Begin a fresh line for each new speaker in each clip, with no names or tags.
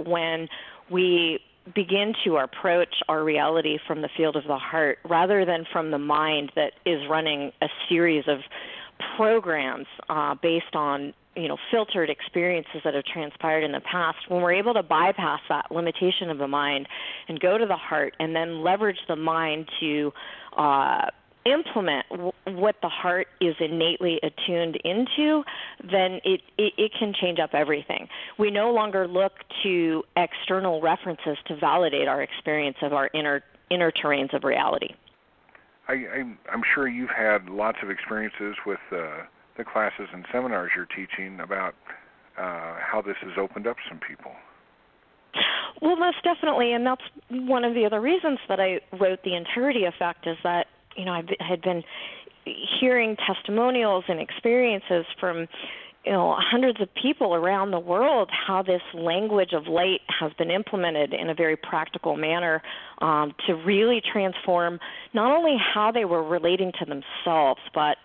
when we begin to approach our reality from the field of the heart rather than from the mind that is running a series of programs based on filtered experiences that have transpired in the past. When we're able to bypass that limitation of the mind and go to the heart and then leverage the mind to implement what the heart is innately attuned into, then it can change up everything. We no longer look to external references to validate our experience of our inner terrains of reality.
I'm sure you've had lots of experiences with the classes and seminars you're teaching about how this has opened up some people.
Well, most definitely, and that's one of the other reasons that I wrote The Integrity Effect, is that I had been hearing testimonials and experiences from hundreds of people around the world, how this language of light has been implemented in a very practical manner to really transform not only how they were relating to themselves, but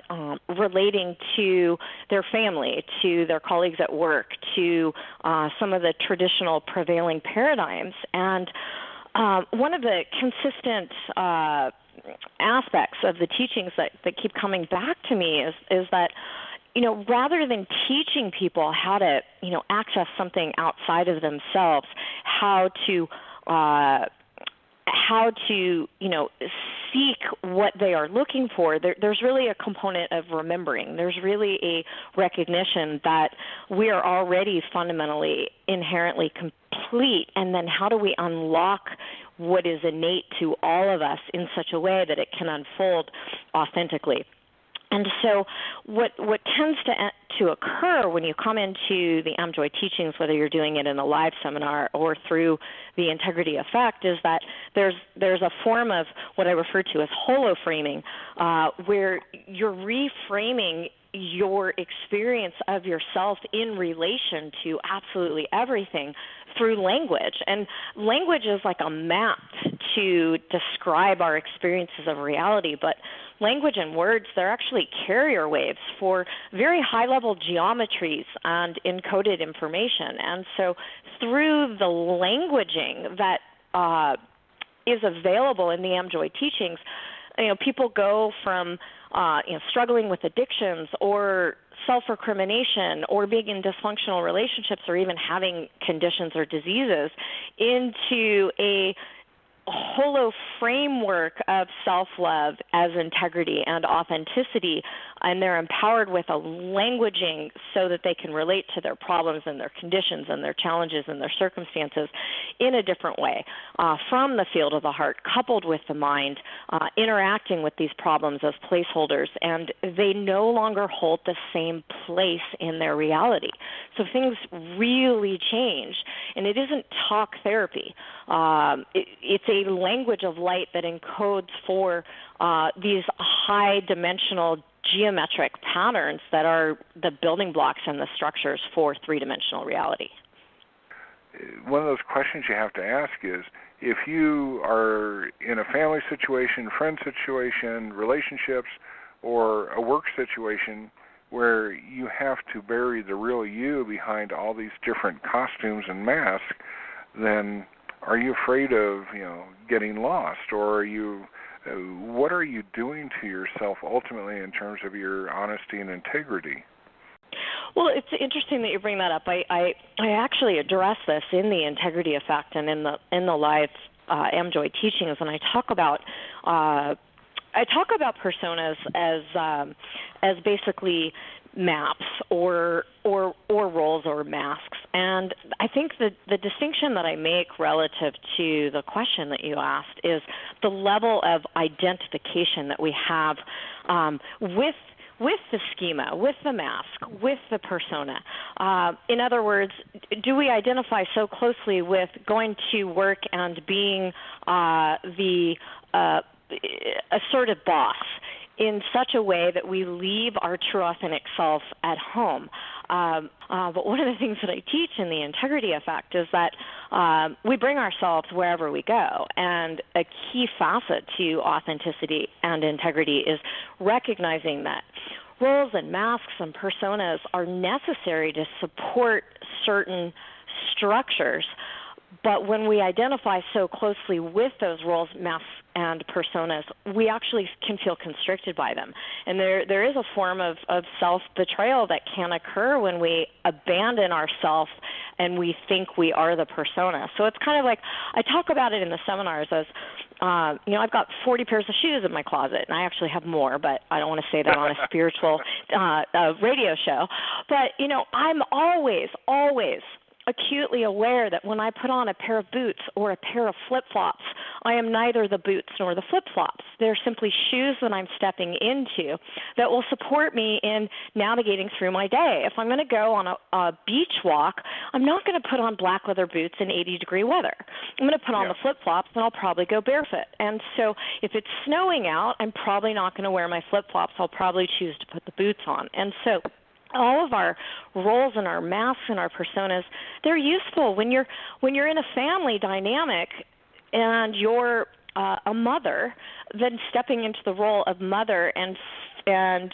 relating to their family, to their colleagues at work, to some of the traditional prevailing paradigms. And one of the consistent aspects of the teachings that keep coming back to me is that rather than teaching people how to, access something outside of themselves, how to seek what they are looking for, there's really a component of remembering. There's really a recognition that we are already fundamentally, inherently complete, and then how do we unlock what is innate to all of us in such a way that it can unfold authentically. And so what tends to occur when you come into the Amjoy teachings, whether you're doing it in a live seminar or through the Integrity Effect, is that there's a form of what I refer to as holo-framing, where you're reframing your experience of yourself in relation to absolutely everything through language. And language is like a map to describe our experiences of reality, but language and words, they're actually carrier waves for very high-level geometries and encoded information. And so through the languaging that is available in the Amjoy teachings, people go from struggling with addictions or self-recrimination or being in dysfunctional relationships or even having conditions or diseases into a holo framework of self-love as integrity and authenticity, and they're empowered with a languaging so that they can relate to their problems and their conditions and their challenges and their circumstances in a different way, from the field of the heart, coupled with the mind, interacting with these problems as placeholders, and they no longer hold the same place in their reality. So things really change, and it isn't talk therapy. It's a language of light that encodes for these high-dimensional geometric patterns that are the building blocks and the structures for three-dimensional reality.
One of those questions you have to ask is, if you are in a family situation, friend situation, relationships, or a work situation where you have to bury the real you behind all these different costumes and masks, then are you afraid of, getting lost, or are you? What are you doing to yourself ultimately in terms of your honesty and integrity?
Well, it's interesting that you bring that up. I actually address this in the Integrity Effect and in the live Amjoy teachings, and I talk about personas as basically maps or roles or masks. And I think the distinction that I make relative to the question that you asked is the level of identification that we have with the schema, with the mask, with the persona. In other words, do we identify so closely with going to work and being the assertive boss in such a way that we leave our true authentic self at home? But one of the things that I teach in the Integrity Effect is that we bring ourselves wherever we go. And a key facet to authenticity and integrity is recognizing that roles and masks and personas are necessary to support certain structures But when we identify so closely with those roles, masks, and personas, we actually can feel constricted by them. And there is a form of self-betrayal that can occur when we abandon ourselves and we think we are the persona. So it's kind of like, I talk about it in the seminars as, I've got 40 pairs of shoes in my closet, and I actually have more, but I don't want to say that on a spiritual radio show. But, I'm always acutely aware that when I put on a pair of boots or a pair of flip-flops, I am neither the boots nor the flip-flops. They're simply shoes that I'm stepping into that will support me in navigating through my day. If I'm going to go on a beach walk, I'm not going to put on black leather boots in 80-degree weather. I'm going to put on the flip-flops, and I'll probably go barefoot. And so if it's snowing out, I'm probably not going to wear my flip-flops. I'll probably choose to put the boots on. And so all of our roles and our masks and our personas, they're useful when you're in a family dynamic and you're a mother, then stepping into the role of mother and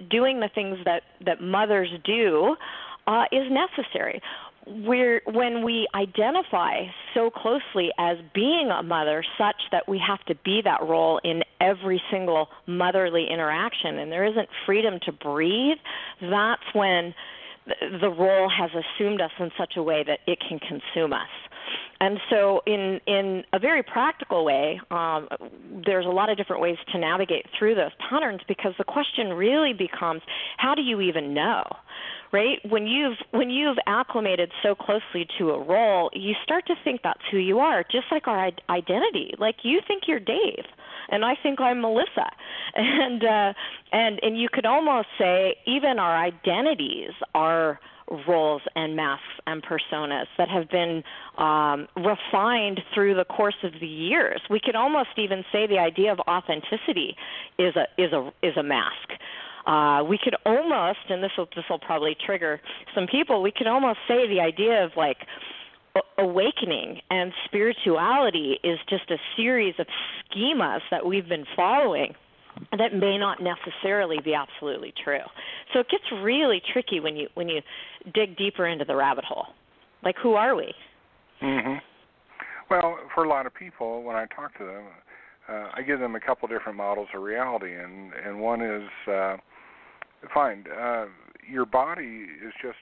doing the things that mothers do is necessary. When we identify so closely as being a mother such that we have to be that role in every single motherly interaction and there isn't freedom to breathe, that's when the role has assumed us in such a way that it can consume us. And so in a very practical way, there's a lot of different ways to navigate through those patterns because the question really becomes, how do you even know? Right? When you've acclimated so closely to a role, you start to think that's who you are, just like our identity. Like you think you're Dave, and I think I'm Melissa, and you could almost say even our identities are roles and masks and personas that have been refined through the course of the years. We could almost even say the idea of authenticity is a mask. We could almost, and this will probably trigger some people, we could almost say the idea of like awakening and spirituality is just a series of schemas that we've been following that may not necessarily be absolutely true. So it gets really tricky when you dig deeper into the rabbit hole. Like, who are we?
Mm-hmm. Well, for a lot of people, when I talk to them, I give them a couple different models of reality, and one is, your body is just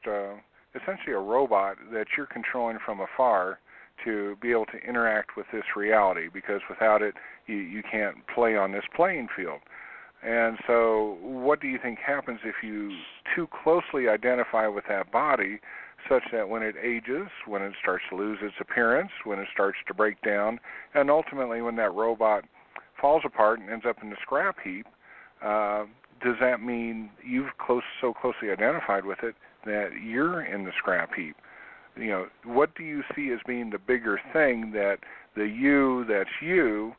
essentially a robot that you're controlling from afar to be able to interact with this reality, because without it, you can't play on this playing field. And so what do you think happens if you too closely identify with that body such that when it ages, when it starts to lose its appearance, when it starts to break down, and ultimately when that robot falls apart and ends up in the scrap heap, does that mean you've so closely identified with it that you're in the scrap heap? What do you see as being the bigger thing that the you that's you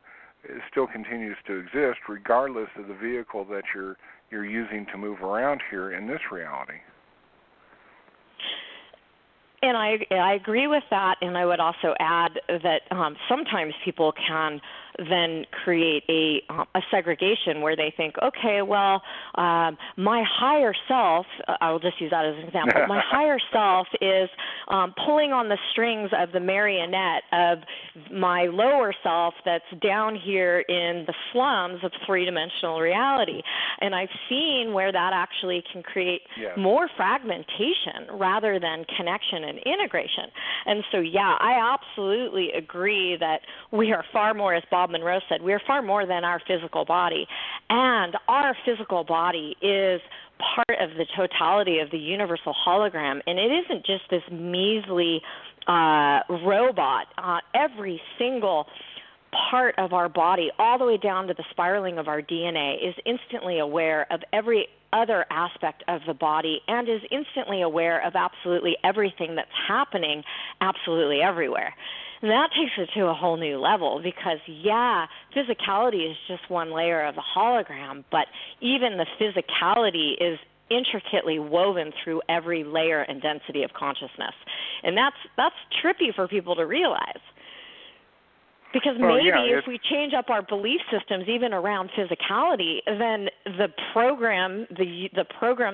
still continues to exist regardless of the vehicle that you're using to move around here in this reality?
And I agree with that, and I would also add that sometimes people can then create a segregation where they think, okay, well, my higher self, I'll just use that as an example, my higher self is pulling on the strings of the marionette of my lower self that's down here in the slums of three-dimensional reality. And I've seen where that actually can create more fragmentation rather than connection and integration. And so, I absolutely agree that we are far more, as Bob Monroe said, we are far more than our physical body. And our physical body is part of the totality of the universal hologram. And it isn't just this measly robot. Every single part of our body, all the way down to the spiraling of our DNA, is instantly aware of every other aspect of the body and is instantly aware of absolutely everything that's happening absolutely everywhere. And that takes it to a whole new level because, physicality is just one layer of the hologram, but even the physicality is intricately woven through every layer and density of consciousness. And that's trippy for people to realize. Because if we change up our belief systems even around physicality, then the program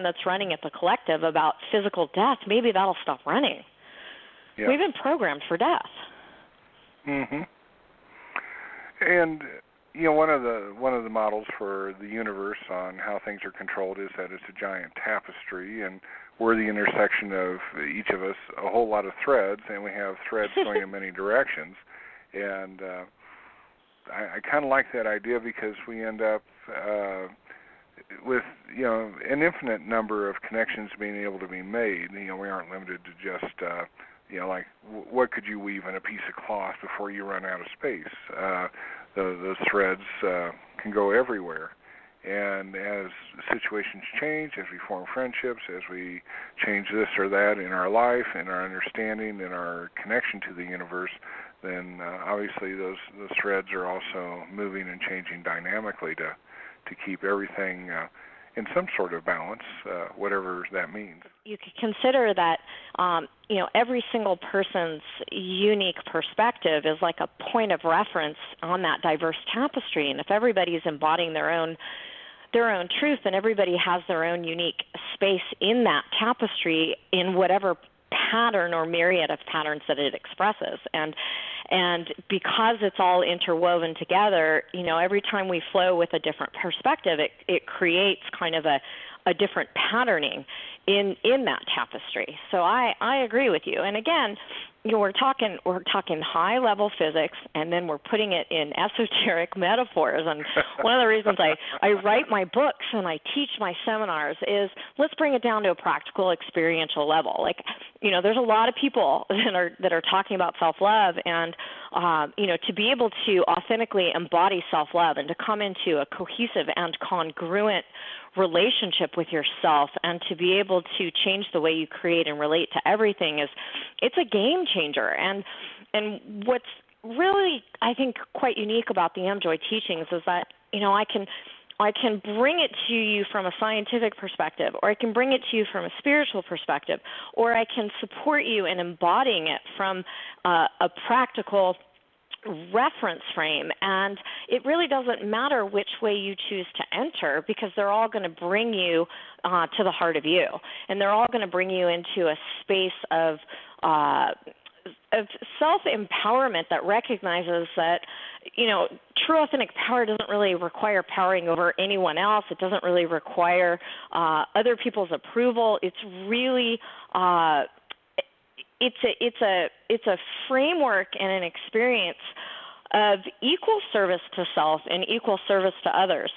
that's running at the collective about physical death, maybe that'll stop running. We've been programmed for death.
Mhm. And one of the models for the universe on how things are controlled is that it's a giant tapestry, and we're the intersection of each of us, a whole lot of threads, and we have threads going in many directions. And I kind of like that idea because we end up with an infinite number of connections being able to be made. We aren't limited to just like what could you weave in a piece of cloth before you run out of space. Those threads can go everywhere. And as situations change, as we form friendships, as we change this or that in our life, in our understanding, in our connection to the universe, then obviously those threads are also moving and changing dynamically to keep everything in some sort of balance, whatever that means.
You could consider that every single person's unique perspective is like a point of reference on that diverse tapestry, and if everybody's embodying their own truth, and everybody has their own unique space in that tapestry in whatever pattern or myriad of patterns that it expresses. And because it's all interwoven together, every time we flow with a different perspective, it creates kind of a different patterning in that tapestry. So I agree with you. And again, we're talking high level physics, and then we're putting it in esoteric metaphors. And one of the reasons I write my books and I teach my seminars is let's bring it down to a practical experiential level. Like, there's a lot of people that are talking about self-love, and to be able to authentically embody self-love and to come into a cohesive and congruent relationship with yourself, and to be able to change the way you create and relate to everything it's a game changer. And what's really, I think, quite unique about the Amjoy teachings is that I can bring it to you from a scientific perspective, or I can bring it to you from a spiritual perspective, or I can support you in embodying it from a practical reference frame. And it really doesn't matter which way you choose to enter, because they're all going to bring you to the heart of you, and they're all going to bring you into a space of self-empowerment that recognizes that, true authentic power doesn't really require powering over anyone else. It doesn't really require other people's approval. It's really it's a framework and an experience of equal service to self and equal service to others.